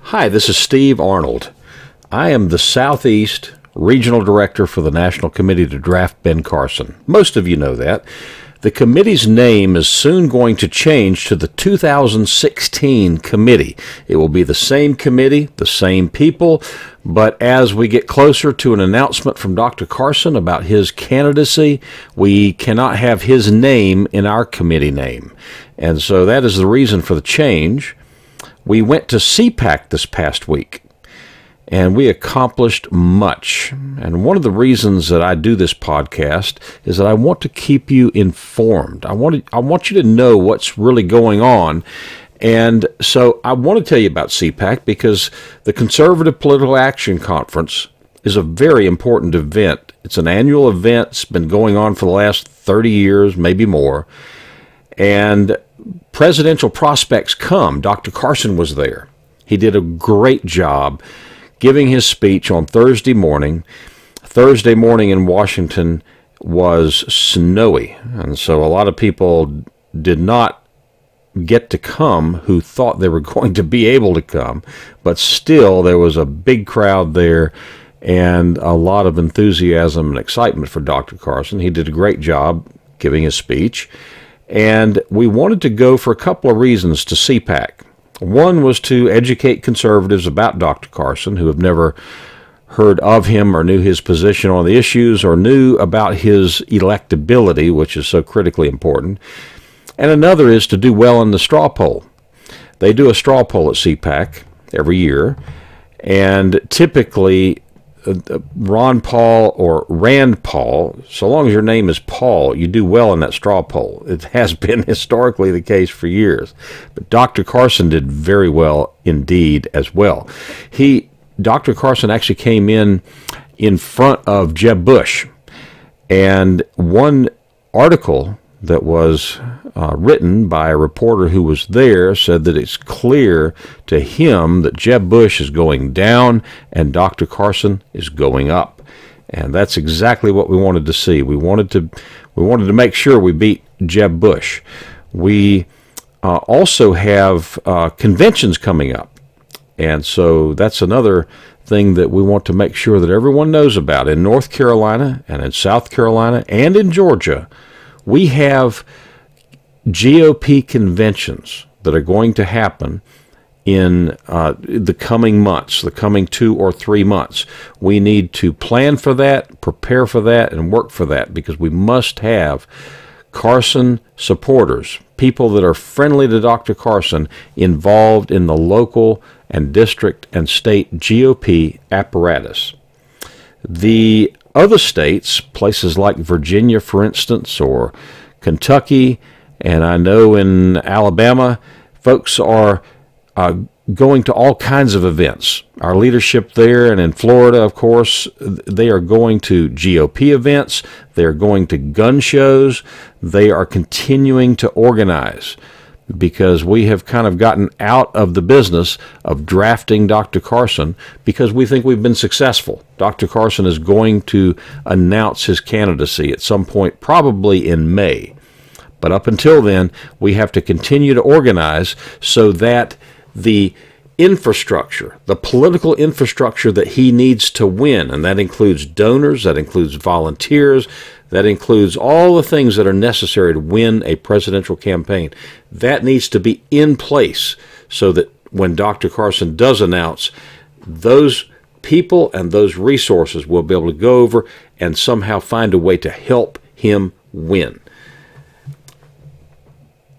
Hi, this is Steve Arnold. I am the Southeast Regional Director for the National Committee to Draft Ben Carson. Most of you know that. The committee's name is soon going to change to the 2016 committee. It will be the same committee, the same people, but as we get closer to an announcement from Dr. Carson about his candidacy, we cannot have his name in our committee name. And so that is the reason for the change. We went to CPAC this past week, and we accomplished much. And one of the reasons that I do this podcast is that I want to keep you informed. I want you to know what's really going on. And so I want to tell you about CPAC because the Conservative Political Action Conference is a very important event. It's an annual event. It's been going on for the last 30 years, maybe more. And presidential prospects come. Dr. Carson was there. He did a great job giving his speech on Thursday morning. Thursday morning in Washington was snowy, and so a lot of people did not get to come who thought they were going to be able to come, but still there was a big crowd there and a lot of enthusiasm and excitement for Dr. Carson. He did a great job giving his speech, and we wanted to go for a couple of reasons to CPAC. One was to educate conservatives about Dr. Carson who have never heard of him or knew his position on the issues or knew about his electability, which is so critically important. And another is to do well in the straw poll. They do a straw poll at CPAC every year, and typically Ron Paul or Rand Paul, so long as your name is Paul, you do well in that straw poll. It has been historically the case for years. But Dr. Carson did very well indeed as well. Dr. Carson actually came in front of Jeb Bush. And one article that was written by a reporter who was there said that it's clear to him that Jeb Bush is going down and Dr. Carson is going up. And that's exactly what we wanted to see. We wanted to make sure we beat Jeb Bush. We also have conventions coming up. And so that's another thing that we want to make sure that everyone knows about. In North Carolina and in South Carolina and in Georgia, we have GOP conventions that are going to happen in the coming months, the coming 2 or 3 months. We need to plan for that, prepare for that, and work for that because we must have Carson supporters, people that are friendly to Dr. Carson, involved in the local and district and state GOP apparatus. The other states, places like Virginia, for instance, or Kentucky, and I know in Alabama, folks are going to all kinds of events. Our leadership there and in Florida, of course, they are going to GOP events. They are going to gun shows. They are continuing to organize because we have kind of gotten out of the business of drafting Dr. Carson because we think we've been successful. Dr. Carson is going to announce his candidacy at some point, probably in May. But up until then, we have to continue to organize so that the infrastructure, the political infrastructure that he needs to win, and that includes donors, that includes volunteers, that includes all the things that are necessary to win a presidential campaign. That needs to be in place so that when Dr. Carson does announce, those people and those resources will be able to go over and somehow find a way to help him win.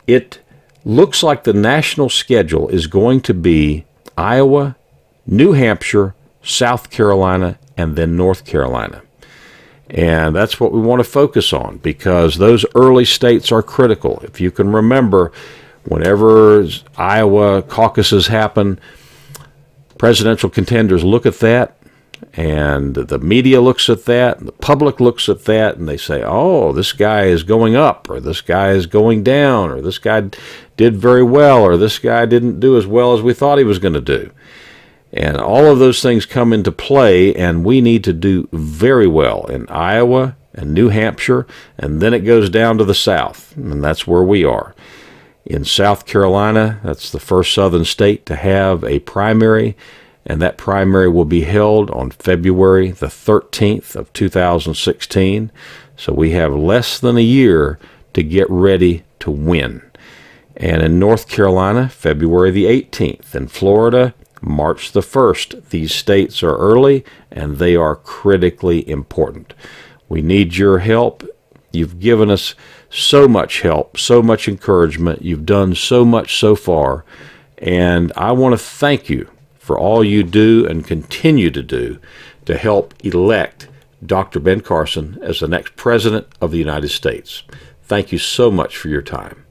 It looks like the national schedule is going to be Iowa, New Hampshire, South Carolina, and then North Carolina. And that's what we want to focus on because those early states are critical. If you can remember, whenever Iowa caucuses happen, presidential contenders look at that, and the media looks at that, and the public looks at that, and they say, oh, this guy is going up, or this guy is going down, or this guy did very well, or this guy didn't do as well as we thought he was going to do. And all of those things come into play, and we need to do very well in Iowa and New Hampshire, and then it goes down to the South, and that's where we are. In South Carolina, that's the first southern state to have a primary, and that primary will be held on February the 13th of 2016. So we have less than a year to get ready to win. And in North Carolina, February the 18th. In Florida, March the 1st. These states are early, and they are critically important. We need your help. You've given us so much help, so much encouragement. You've done so much so far, and I want to thank you for all you do and continue to do to help elect Dr. Ben Carson as the next President of the United States. Thank you so much for your time.